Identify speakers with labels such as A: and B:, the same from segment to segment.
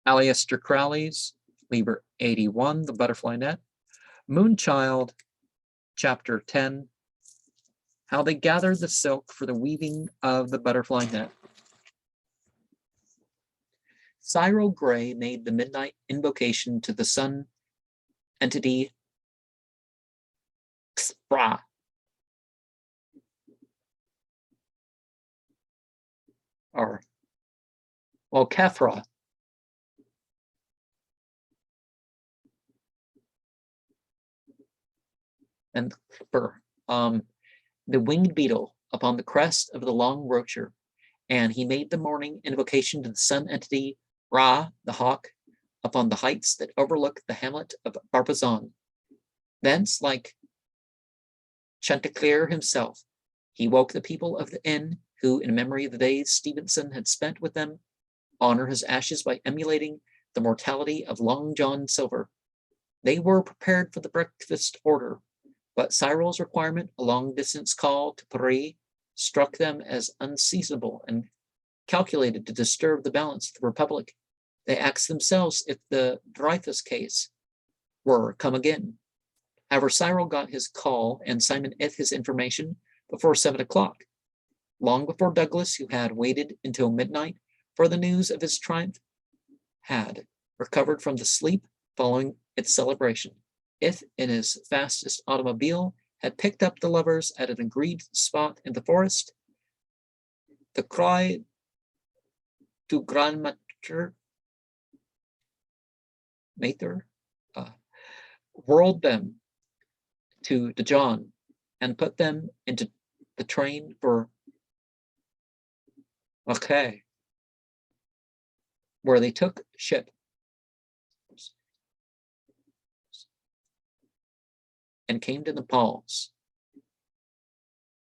A: Aleister Crowley's Liber 81, The Butterfly Net. Moonchild, Chapter 10, How They Gathered the Silk for the Weaving of the Butterfly Net. Cyril Gray made the midnight invocation to the sun entity Xpra. Kefra. And the winged beetle upon the crest of the long rocher, and he made the morning invocation to the sun entity Ra, the hawk, upon the heights that overlook the hamlet of Barbazon. Thence, like Chanticleer himself, he woke the people of the inn, who, in memory of the days Stevenson had spent with them, honor his ashes by emulating the mortality of Long John Silver. They were prepared for the breakfast order, but Cyril's requirement, a long-distance call to Paris, struck them as unseasonable and calculated to disturb the balance of the Republic. They asked themselves if the Dreyfus case were come again. However, Cyril got his call and Simon his information before 7 o'clock, long before Douglas, who had waited until midnight for the news of his triumph, had recovered from the sleep following its celebration. If, in his fastest automobile, had picked up the lovers at an agreed spot in the forest, the cry to Grand Mater whirled them to Dijon and put them into the train for Marseille, where they took ship and came to Naples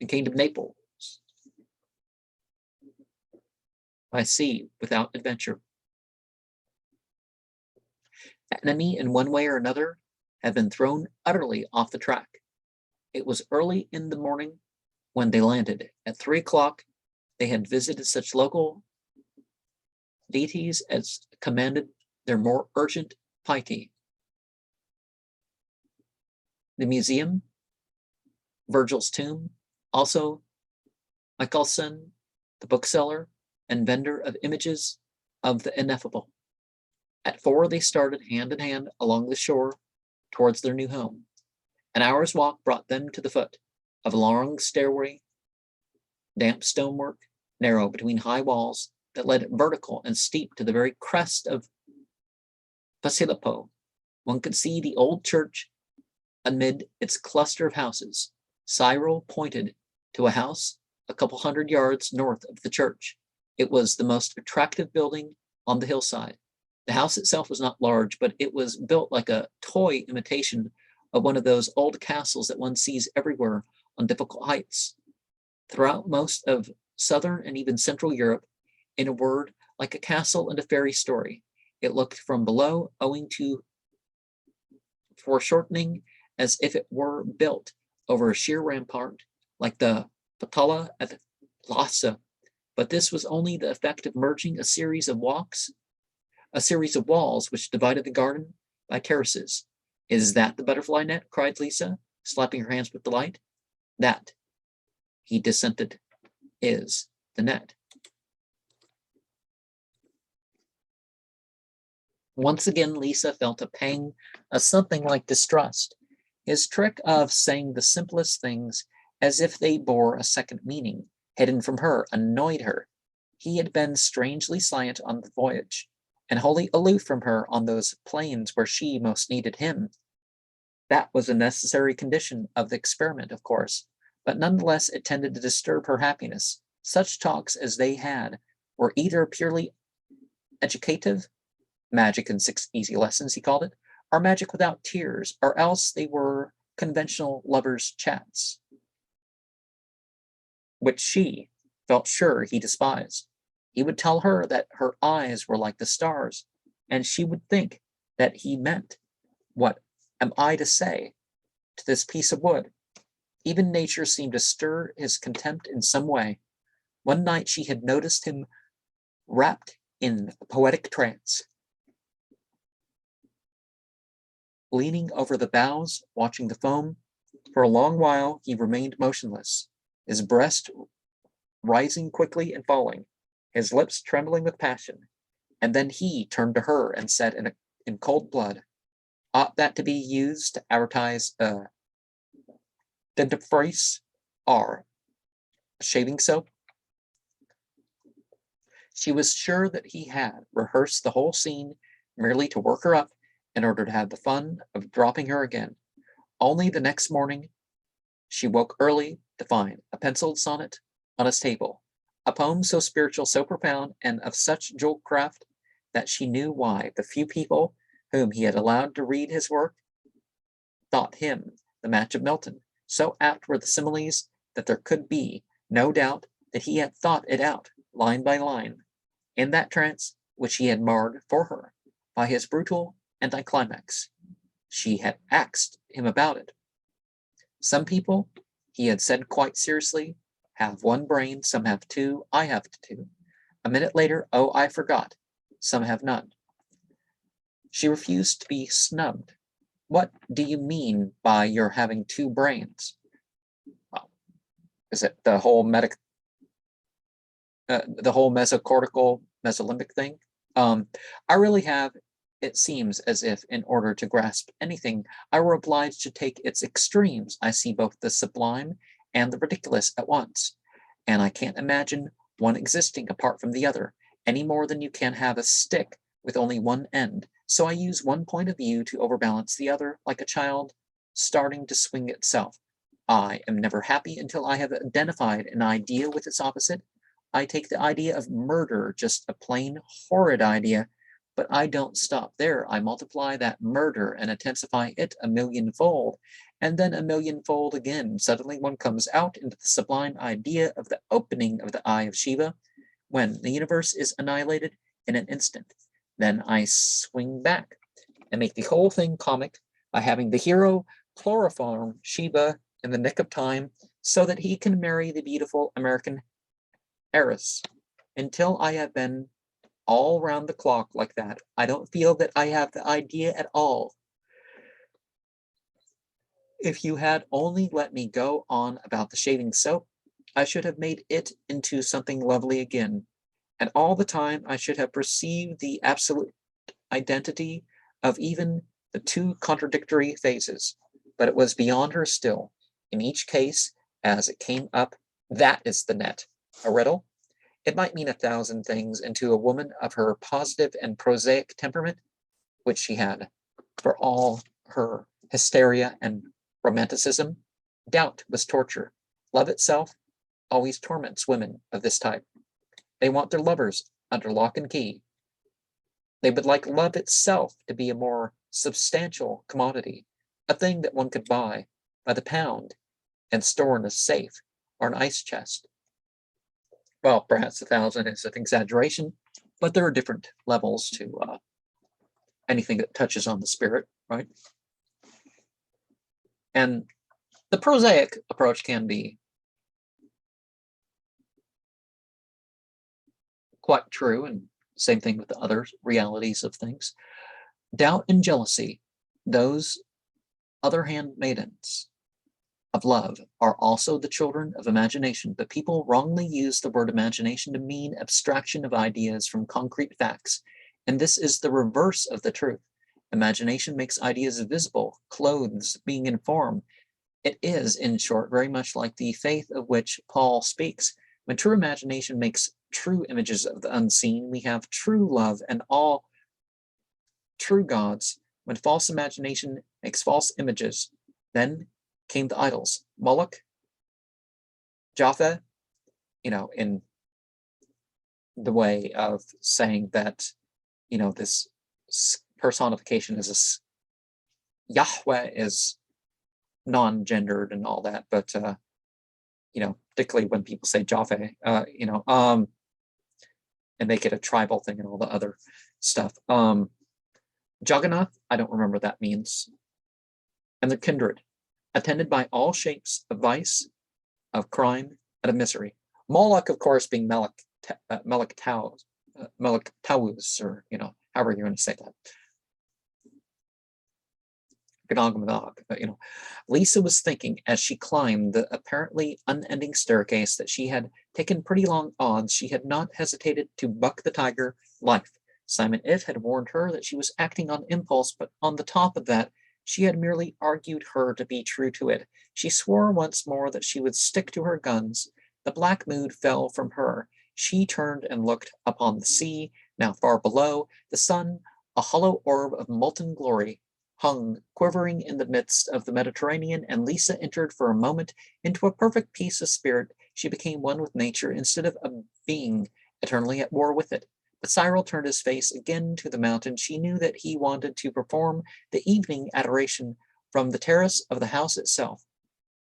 A: and came to Naples by sea without adventure. The enemy, in one way or another, had been thrown utterly off the track. It was early in the morning when they landed. At 3 o'clock, they had visited such local deities as commanded their more urgent piety. The museum, Virgil's tomb, also Michelson, the bookseller and vendor of images of the ineffable. At 4, they started hand in hand along the shore towards their new home. An hour's walk brought them to the foot of a long stairway, damp stonework, narrow between high walls that led vertical and steep to the very crest of Posillipo. One could see the old church amid its cluster of houses. Cyril pointed to a house a couple 100 yards north of the church. It was the most attractive building on the hillside. The house itself was not large, but it was built like a toy imitation of one of those old castles that one sees everywhere on difficult heights. Throughout most of southern and even central Europe, in a word, like a castle in a fairy story, it looked from below, owing to foreshortening, as if it were built over a sheer rampart, like the Patala at Lhasa. But this was only the effect of merging a series of walls which divided the garden by terraces. Is that the butterfly net? Cried Lisa, slapping her hands with delight. That, he dissented, is the net. Once again, Lisa felt a pang of something like distrust. His trick of saying the simplest things as if they bore a second meaning, hidden from her, annoyed her. He had been strangely silent on the voyage, and wholly aloof from her on those plains where she most needed him. That was a necessary condition of the experiment, of course, but nonetheless it tended to disturb her happiness. Such talks as they had were either purely educative, magic in 6 easy lessons, he called it, or magic without tears, or else they were conventional lovers' chats, which she felt sure he despised. He would tell her that her eyes were like the stars, and she would think that he meant, what am I to say to this piece of wood? Even nature seemed to stir his contempt in some way. One night she had noticed him wrapped in a poetic trance. leaning over the bows, watching the foam. For a long while he remained motionless, his breast rising quickly and falling, his lips trembling with passion. And then he turned to her and said in cold blood, "Ought that to be used to advertise dentifrice or shaving soap?" She was sure that he had rehearsed the whole scene merely to work her up in order to have the fun of dropping her again. Only the next morning she woke early to find a penciled sonnet on his table, a poem so spiritual, so profound, and of such jewel craft that she knew why the few people whom he had allowed to read his work thought him the match of Milton. So apt were the similes that there could be no doubt that he had thought it out, line by line, in that trance which he had marred for her by his brutal anticlimax. She had asked him about it. Some people, he had said quite seriously, have one brain, some have two, I have two. A minute later, oh, I forgot, some have none. She refused to be snubbed. What do you mean by your having two brains? Well, is it the whole mesocortical, mesolimbic thing? I really have. It seems as if, in order to grasp anything, I were obliged to take its extremes. I see both the sublime and the ridiculous at once, and I can't imagine one existing apart from the other, any more than you can have a stick with only one end. So I use one point of view to overbalance the other, like a child starting to swing itself. I am never happy until I have identified an idea with its opposite. I take the idea of murder, just a plain horrid idea, but I don't stop there. I multiply that murder and intensify it a millionfold, and then a millionfold again. Suddenly one comes out into the sublime idea of the opening of the eye of Shiva, when the universe is annihilated in an instant. Then I swing back and make the whole thing comic by having the hero chloroform Shiva in the nick of time so that he can marry the beautiful American heiress. Until I have been all round the clock like that, I don't feel that I have the idea at all. If you had only let me go on about the shaving soap, I should have made it into something lovely again, and all the time I should have perceived the absolute identity of even the two contradictory phases. But it was beyond her still. In each case, as it came up, that is the net. A riddle? It might mean 1,000 things, and to a woman of her positive and prosaic temperament, which she had, for all her hysteria and romanticism, doubt was torture. Love itself always torments women of this type. They want their lovers under lock and key. They would like love itself to be a more substantial commodity, a thing that one could buy by the pound and store in a safe or an ice chest. Well, perhaps 1,000 is an exaggeration, but there are different levels to anything that touches on the spirit, right? And the prosaic approach can be quite true, and same thing with the other realities of things. Doubt and jealousy, those other handmaidens of love, are also the children of imagination, but people wrongly use the word imagination to mean abstraction of ideas from concrete facts, and this is the reverse of the truth. Imagination makes ideas visible, clothes being in form. It is, in short, very much like the faith of which Paul speaks. When true imagination makes true images of the unseen, we have true love and all true gods. When false imagination makes false images, then came the idols. Moloch, Japhet, in the way of saying that, this personification is Yahweh is non-gendered and all that, but particularly when people say Japhet, and make it a tribal thing and all the other stuff. Jagannath, I don't remember what that means. And the kindred, attended by all shapes of vice, of crime, and of misery. Moloch, of course, being Melech Taus, or however you're going to say that. But, Lisa was thinking as she climbed the apparently unending staircase that she had taken pretty long odds. She had not hesitated to buck the tiger life. Simon If had warned her that she was acting on impulse, but on the top of that, she had merely argued her to be true to it. She swore once more that she would stick to her guns. The black mood fell from her. She turned and looked upon the sea, now far below. The sun, a hollow orb of molten glory, hung quivering in the midst of the Mediterranean, and Lisa entered for a moment into a perfect peace of spirit. She became one with nature instead of a being eternally at war with it. But Cyril turned his face again to the mountain. She knew that he wanted to perform the evening adoration from the terrace of the house itself.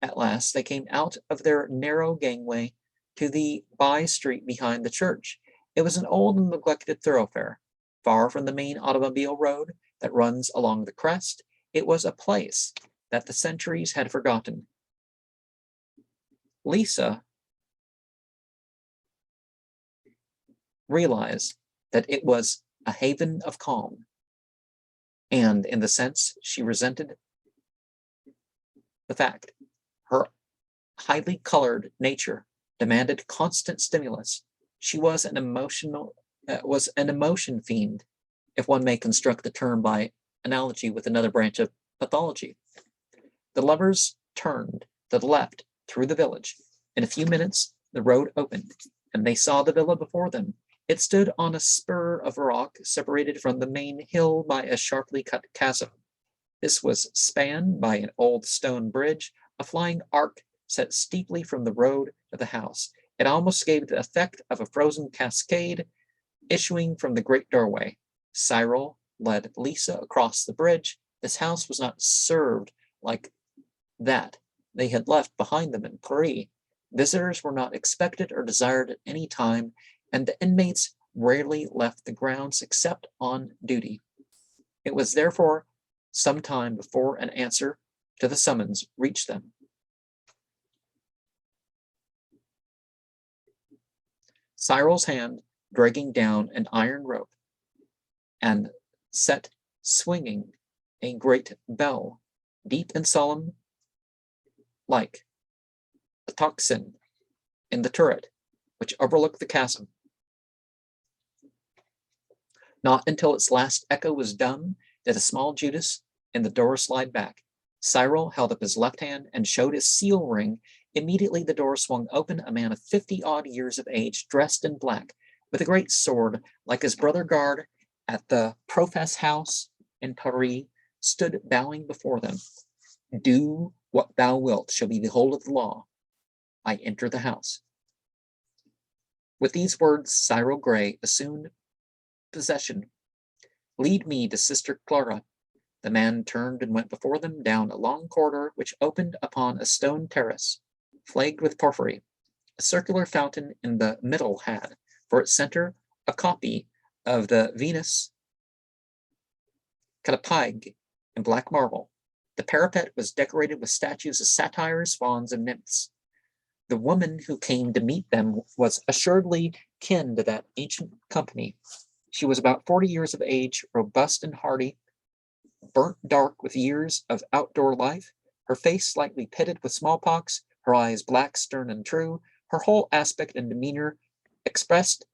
A: At last they came out of their narrow gangway to the by-street behind the church. It was an old and neglected thoroughfare, far from the main automobile road that runs along the crest. It was a place that the centuries had forgotten. Lisa realized that it was a haven of calm, and in the sense she resented the fact her highly colored nature demanded constant stimulus. She was an emotion fiend, if one may construct the term by analogy with another branch of pathology. The lovers turned to the left through the village. In a few minutes, the road opened, and they saw the villa before them. It stood on a spur of rock separated from the main hill by a sharply cut chasm. This was spanned by an old stone bridge, a flying arc set steeply from the road to the house. It almost gave the effect of a frozen cascade issuing from the great doorway. Cyril led Lisa across the bridge. This house was not served like that they had left behind them in Paris. Visitors were not expected or desired at any time, and the inmates rarely left the grounds except on duty. It was therefore some time before an answer to the summons reached them. Cyril's hand dragging down an iron rope and set swinging a great bell, deep and solemn, like the tocsin in the turret which overlooked the chasm. Not until its last echo was dumb did a small Judas in the door slide back. Cyril held up his left hand and showed his seal ring. Immediately the door swung open. A man of 50-odd years of age, dressed in black, with a great sword, like his brother guard at the profess house in Paris, stood bowing before them. Do what thou wilt shall be the whole of the law. I enter the house. With these words, Cyril Gray assumed possession. Lead me to Sister Clara. The man turned and went before them down a long corridor which opened upon a stone terrace, flagged with porphyry. A circular fountain in the middle had, for its center, a copy of the Venus Catapig in black marble. The parapet was decorated with statues of satyrs, fauns, and nymphs. The woman who came to meet them was assuredly kin to that ancient company. She was about 40 years of age, robust and hardy, burnt dark with years of outdoor life, her face slightly pitted with smallpox, her eyes black, stern, and true. Her whole aspect and demeanor expressed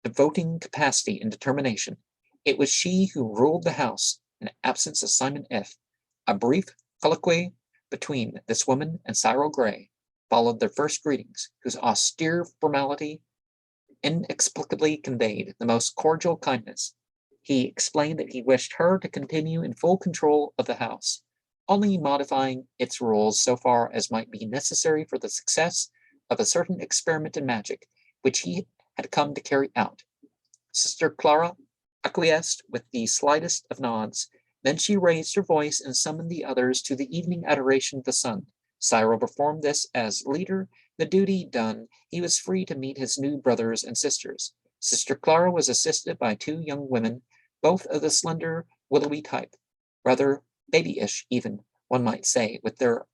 A: devoting capacity and determination. It was she who ruled the house in the absence of Simon F. A brief colloquy between this woman and Cyril Gray followed their first greetings, whose austere formality inexplicably conveyed the most cordial kindness. He explained that he wished her to continue in full control of the house, only modifying its rules so far as might be necessary for the success of a certain experiment in magic, which he had come to carry out. Sister Clara acquiesced with the slightest of nods. Then she raised her voice and summoned the others to the evening adoration of the sun. Cyril performed this as leader. The duty done, he was free to meet his new brothers and sisters. Sister Clara was assisted by two young women, both of the slender, willowy type, rather babyish even, one might say, with their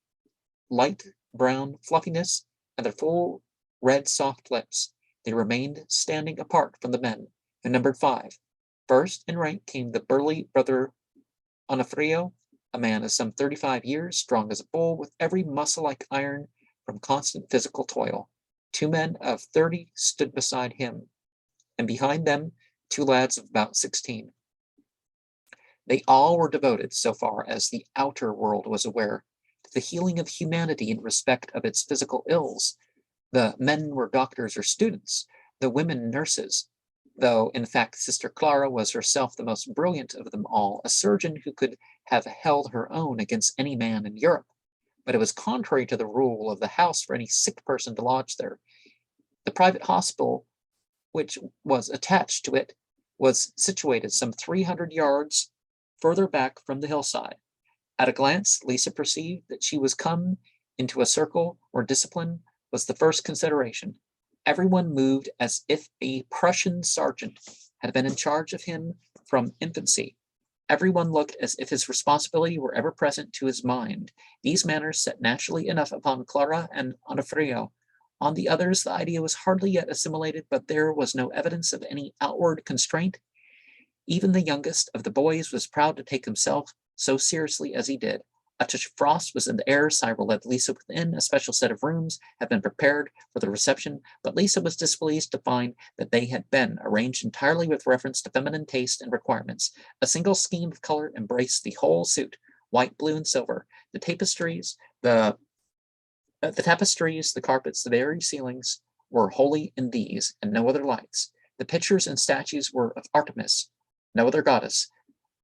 A: light brown fluffiness and their full red soft lips. They remained standing apart from the men, who numbered 5. First in rank came the burly brother Onofrio, a man of some 35 years, strong as a bull, with every muscle like iron from constant physical toil. 2 men of 30 stood beside him, and behind them 2 lads of about 16. They all were devoted, so far as the outer world was aware, to the healing of humanity in respect of its physical ills. The men were doctors or students, the women nurses, though in fact Sister Clara was herself the most brilliant of them all, a surgeon who could have held her own against any man in Europe. But it was contrary to the rule of the house for any sick person to lodge there. The private hospital, which was attached to it, was situated some 300 yards further back from the hillside. At a glance, Lisa perceived that she was come into a circle where discipline was the first consideration. Everyone moved as if a Prussian sergeant had been in charge of him from infancy. Everyone looked as if his responsibility were ever present to his mind. These manners sat naturally enough upon Clara and Onofrio. On the others, the idea was hardly yet assimilated, but there was no evidence of any outward constraint. Even the youngest of the boys was proud to take himself so seriously as he did. A touch of frost was in the air. Cyril led Lisa within. A special set of rooms had been prepared for the reception, but Lisa was displeased to find that they had been arranged entirely with reference to feminine taste and requirements. A single scheme of color embraced the whole suit, white, blue, and silver. The tapestries, the carpets, the very ceilings were wholly in these, and no other lights. The pictures and statues were of Artemis, no other goddess.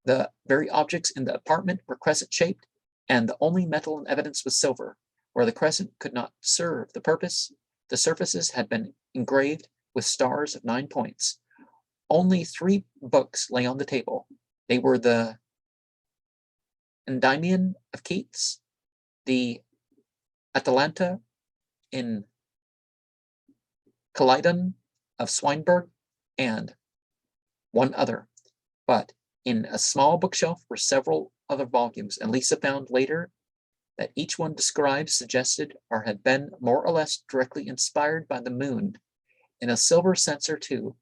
A: The very objects in the apartment were crescent-shaped, and the only metal in evidence was silver. Where the crescent could not serve the purpose, the surfaces had been engraved with stars of 9 points. Only 3 books lay on the table. They were the Endymion of Keats, the Atalanta in Calydon of Swinburne, and one other. But in a small bookshelf were several other volumes, and Lisa found later that each one described, suggested, or had been more or less directly inspired by the moon. In a silver censer, too,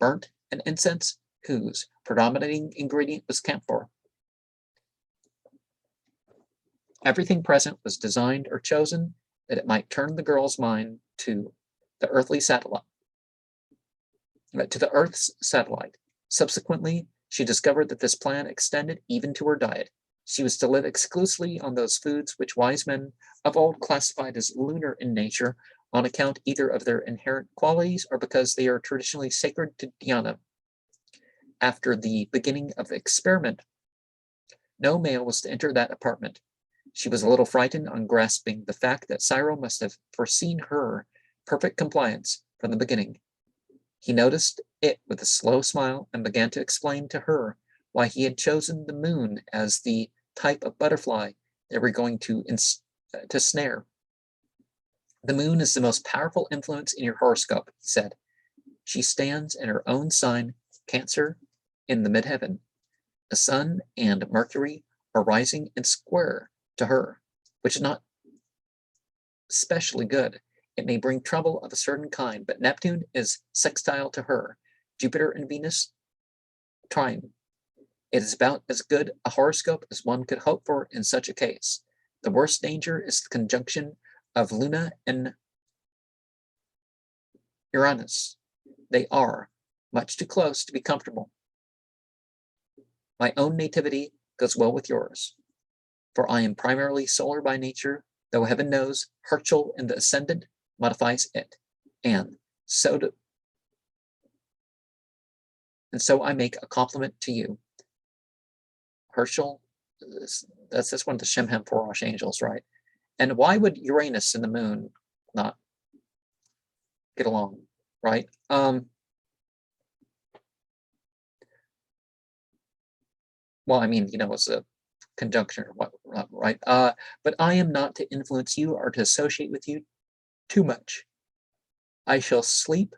A: burnt an incense whose predominating ingredient was camphor. Everything present was designed or chosen that it might turn the girl's mind to the Earth's satellite. Subsequently, she discovered that this plan extended even to her diet. She was to live exclusively on those foods which wise men of old classified as lunar in nature, on account either of their inherent qualities or because they are traditionally sacred to Diana. After the beginning of the experiment, no male was to enter that apartment. She was a little frightened on grasping the fact that Cyril must have foreseen her perfect compliance from the beginning. He noticed it with a slow smile and began to explain to her why he had chosen the moon as the type of butterfly they were going to snare. The moon is the most powerful influence in your horoscope, he said. She stands in her own sign, Cancer, in the midheaven. The sun and Mercury are rising in square to her, which is not especially good. It may bring trouble of a certain kind, but Neptune is sextile to her. Jupiter and Venus trine. It is about as good a horoscope as one could hope for in such a case. The worst danger is the conjunction of Luna and Uranus. They are much too close to be comfortable. My own nativity goes well with yours, for I am primarily solar by nature, though heaven knows Herschel in the ascendant modifies it, and so I make a compliment to you. Herschel, that's one of the Shemhem for archangels, right? And why would Uranus and the moon not get along, right? Well, I mean, it's a conjunction or what, right? But I am not to influence you or to associate with you too much. I shall sleep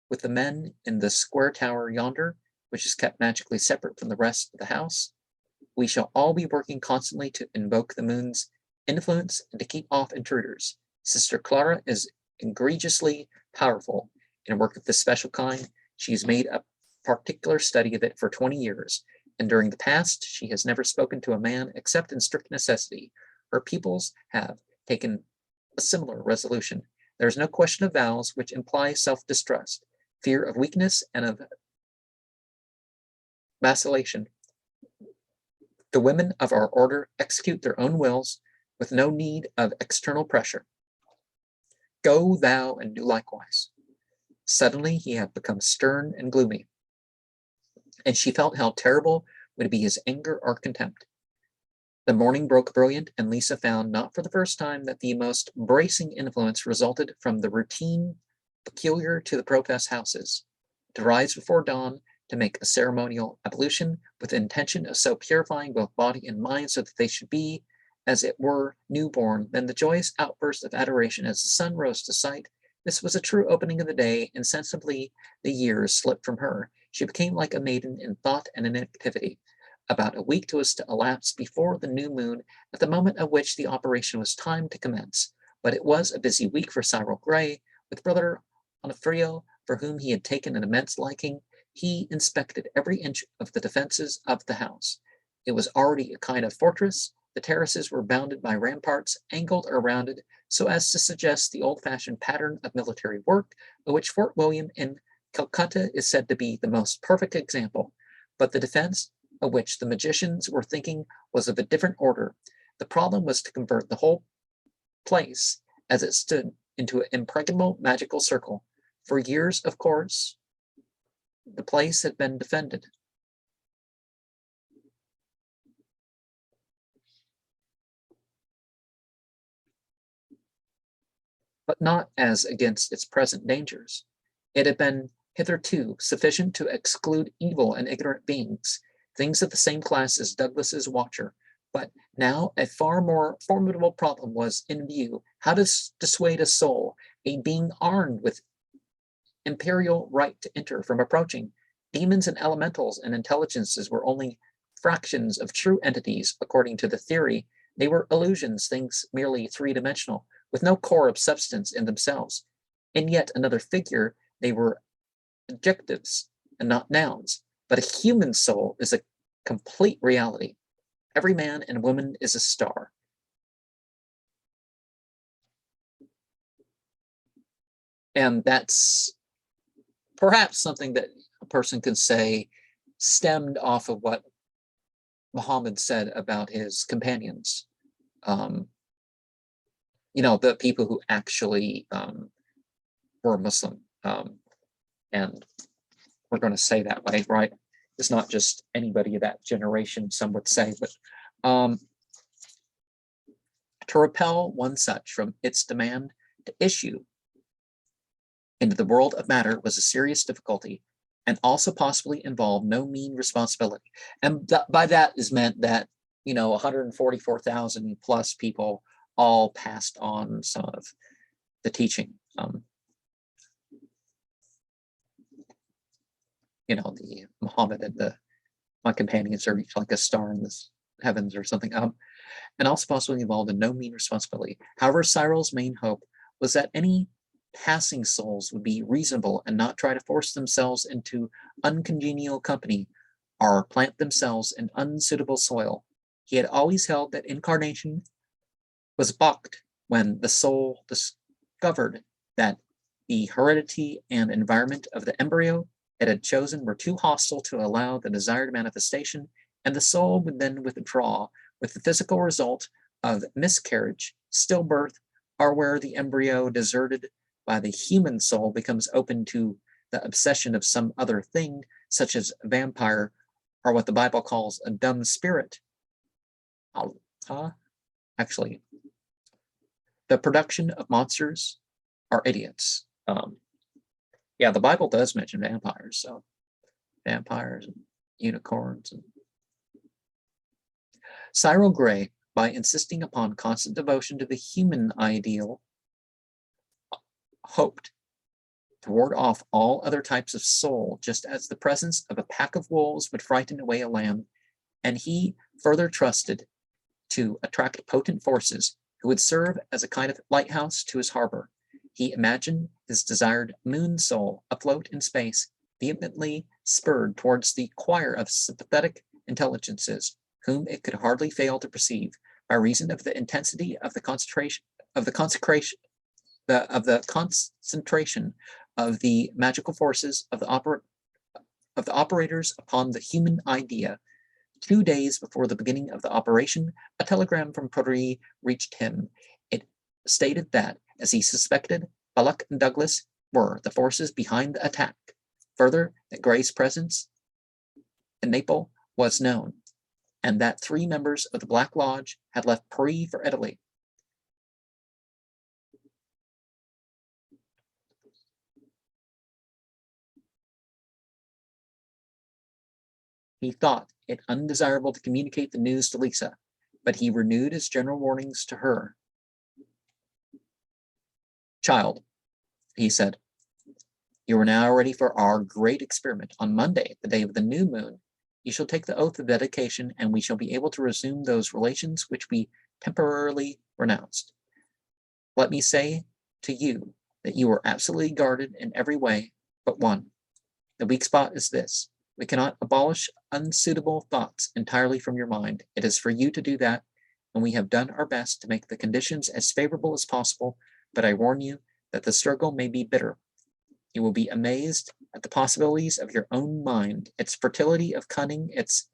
A: with the men in the square tower yonder, which is kept magically separate from the rest of the house. We shall all be working constantly to invoke the moon's influence and to keep off intruders. Sister Clara is egregiously powerful in work of this special kind. She's made a particular study of it for 20 years. and during the past she has never spoken to a man except in strict necessity. Her pupils have taken a similar resolution. There is no question of vows which imply self-distrust, fear of weakness, and of vacillation. The women of our order execute their own wills with no need of external pressure. Go thou and do likewise. Suddenly he had become stern and gloomy, and she felt how terrible would be his anger or contempt. The morning broke brilliant, and Lisa found, not for the first time, that the most bracing influence resulted from the routine peculiar to the profess houses. To rise before dawn, to make a ceremonial ablution with the intention of so purifying both body and mind so that they should be, as it were, newborn, then the joyous outburst of adoration as the sun rose to sight. This was a true opening of the day. Insensibly the years slipped from her. She became like a maiden in thought and in activity. About a week was to elapse before the new moon, at the moment at which the operation was timed to commence. But it was a busy week for Cyril Gray, with Brother Onofrio, for whom he had taken an immense liking. He inspected every inch of the defenses of the house. It was already a kind of fortress. The terraces were bounded by ramparts, angled or rounded, so as to suggest the old-fashioned pattern of military work, of which Fort William in Calcutta is said to be the most perfect example. But the defense of which the magicians were thinking was of a different order. The problem was to convert the whole place, as it stood, into an impregnable magical circle. For years, of course, the place had been defended. But not as against its present dangers. It had been hitherto sufficient to exclude evil and ignorant beings, things of the same class as Douglas's watcher. But now a far more formidable problem was in view: how to dissuade a soul, a being armed with imperial right to enter, from approaching. Demons and elementals and intelligences were only fractions of true entities, according to the theory. They were illusions, things merely three-dimensional, with no core of substance in themselves. In yet another figure, they were adjectives and not nouns. But a human soul is a complete reality. Every man and woman is a star. And that's perhaps something that a person can say stemmed off of what Muhammad said about his companions. The people who actually were Muslim. And we're going to say that way, right? It's not just anybody of that generation, some would say, but to repel one such from its demand to issue into the world of matter was a serious difficulty, and also possibly involved no mean responsibility. And by that is meant that 144,000 plus people all passed on some of the teaching. The Muhammad and my companions are each like a star in the heavens or something. And also possibly involved in no mean responsibility. However, Cyril's main hope was that any passing souls would be reasonable and not try to force themselves into uncongenial company or plant themselves in unsuitable soil. He had always held that incarnation was balked when the soul discovered that the heredity and environment of the embryo it had chosen were too hostile to allow the desired manifestation, and the soul would then withdraw, with the physical result of miscarriage, stillbirth, or where the embryo deserted by the human soul becomes open to the obsession of some other thing, such as a vampire, or what the Bible calls a dumb spirit. Actually, the production of monsters are idiots. The Bible does mention vampires, so vampires and unicorns. Cyril Gray, by insisting upon constant devotion to the human ideal, hoped to ward off all other types of soul, just as the presence of a pack of wolves would frighten away a lamb, and he further trusted to attract potent forces who would serve as a kind of lighthouse to his harbor. He imagined his desired moon soul afloat in space, vehemently spurred towards the choir of sympathetic intelligences, whom it could hardly fail to perceive, by reason of the intensity of the concentration of the magical forces of the operators upon the human idea. 2 days before the beginning of the operation, a telegram from Paris reached him. It stated that, as he suspected, Bullock and Douglas were the forces behind the attack. Further, that Gray's presence in Naples was known, and that 3 members of the Black Lodge had left Paris for Italy. He thought it undesirable to communicate the news to Lisa, but he renewed his general warnings to her. "Child," he said, "you are now ready for our great experiment. On Monday, the day of the new moon, you shall take the oath of dedication, and we shall be able to resume those relations which we temporarily renounced. Let me say to you that you are absolutely guarded in every way but one. The weak spot is this: we cannot abolish unsuitable thoughts entirely from your mind. It is for you to do that, and we have done our best to make the conditions as favorable as possible, but I warn you that the struggle may be bitter. You will be amazed at the possibilities of your own mind, its fertility of cunning, its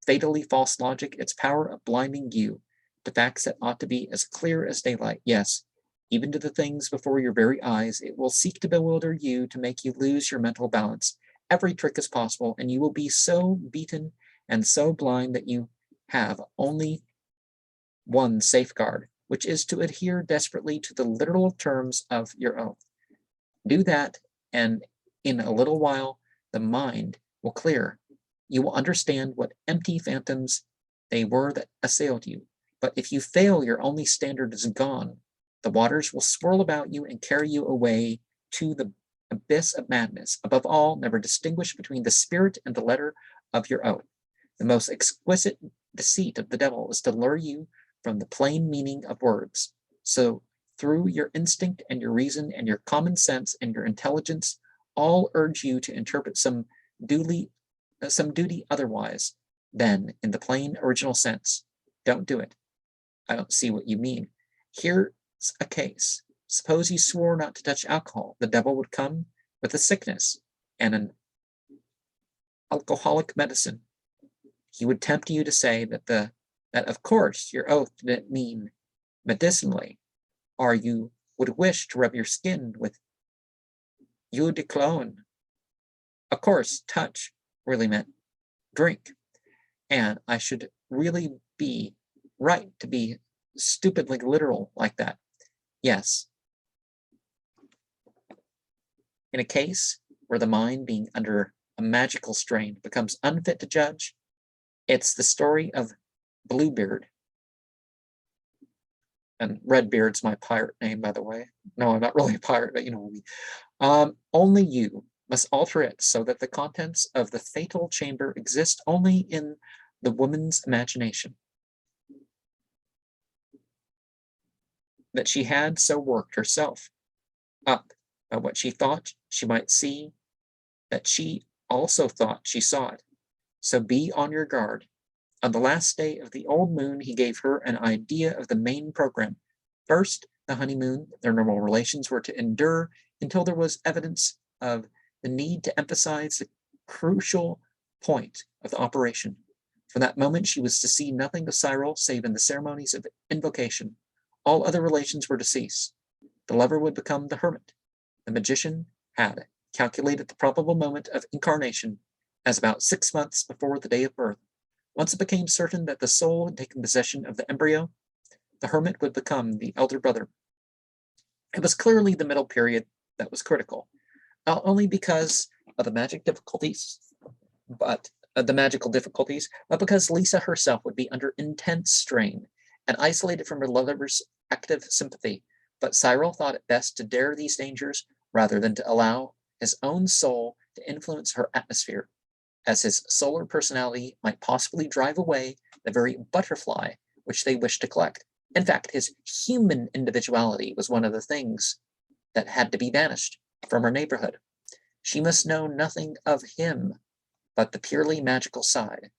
A: fatally false logic, its power of blinding you to facts that ought to be as clear as daylight. Yes, even to the things before your very eyes. It will seek to bewilder you, to make you lose your mental balance. Every trick is possible, and you will be so beaten and so blind that you have only one safeguard, which is to adhere desperately to the literal terms of your oath. Do that, and in a little while the mind will clear. You will understand what empty phantoms they were that assailed you. But if you fail, your only standard is gone. The waters will swirl about you and carry you away to the abyss of madness. Above all, never distinguish between the spirit and the letter of your oath. The most exquisite deceit of the devil is to lure you from the plain meaning of words. So through your instinct and your reason and your common sense and your intelligence, all urge you to interpret some duty otherwise than in the plain original sense. Don't do it. I don't see what you mean. Here's a case. Suppose you swore not to touch alcohol. The devil would come with a sickness and an alcoholic medicine. He would tempt you to say that of course your oath didn't mean medicinally, or you would wish to rub your skin with eau de cologne. Of course, touch really meant drink, and I should really be right to be stupidly literal like that. Yes. In a case where the mind, being under a magical strain, becomes unfit to judge, it's the story of Bluebeard. And Redbeard's my pirate name, by the way. No, I'm not really a pirate, but you know what I mean. Only you must alter it so that the contents of the fatal chamber exist only in the woman's imagination. That she had so worked herself up by what she thought she might see, that she also thought she saw it. So be on your guard. On the last day of the old moon, he gave her an idea of the main program. First, the honeymoon. Their normal relations were to endure until there was evidence of the need to emphasize the crucial point of the operation. From that moment, she was to see nothing of Cyril save in the ceremonies of invocation. All other relations were to cease. The lover would become the hermit. The magician had calculated the probable moment of incarnation as about 6 months before the day of birth. Once it became certain that the soul had taken possession of the embryo, the hermit would become the elder brother. It was clearly the middle period that was critical, not only because of the magical difficulties, but because Lisa herself would be under intense strain and isolated from her lover's active sympathy. But Cyril thought it best to dare these dangers rather than to allow his own soul to influence her atmosphere, as his solar personality might possibly drive away the very butterfly which they wished to collect. In fact, his human individuality was one of the things that had to be banished from her neighborhood. She must know nothing of him but the purely magical side.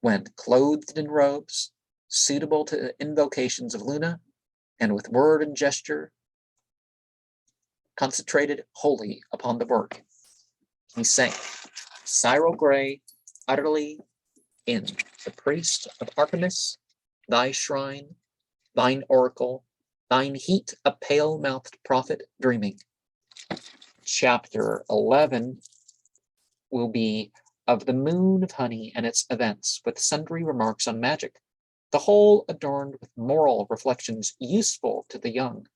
A: when clothed in robes, suitable to invocations of Luna, and with word and gesture concentrated wholly upon the work, he sang, Cyril Gray, utterly in the priest of Artemis, thy shrine, thine oracle, thine heat a pale-mouthed prophet dreaming. Chapter 11 will be of the moon of honey and its events, with sundry remarks on magic, the whole adorned with moral reflections useful to the young.